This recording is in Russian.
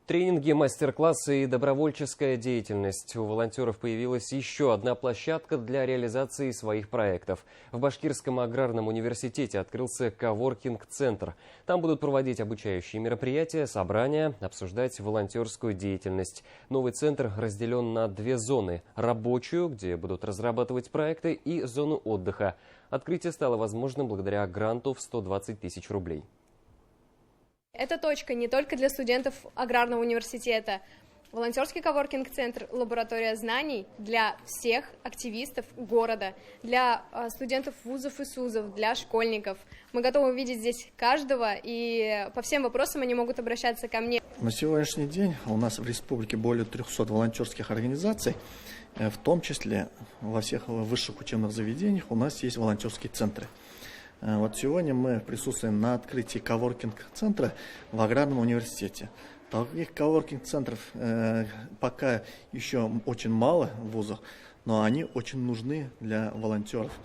Тренинги, мастер-классы и добровольческая деятельность. У волонтеров появилась еще одна площадка для реализации своих проектов. В Башкирском аграрном университете открылся коворкинг-центр. Там будут проводить обучающие мероприятия, собрания, обсуждать волонтерскую деятельность. Новый центр разделен на две зоны. Рабочую, где будут разрабатывать проекты, и зону отдыха. Открытие стало возможным благодаря гранту в 120 тысяч рублей. Эта точка не только для студентов аграрного университета. Волонтерский коворкинг-центр, лаборатория знаний для всех активистов города, для студентов вузов и СУЗов, для школьников. Мы готовы видеть здесь каждого, и по всем вопросам они могут обращаться ко мне. На сегодняшний день у нас в республике более 300 волонтерских организаций, в том числе во всех высших учебных заведениях у нас есть волонтерские центры. Вот сегодня мы присутствуем на открытии коворкинг-центра в аграрном университете. Таких коворкинг-центров пока еще очень мало в вузах, но они очень нужны для волонтеров.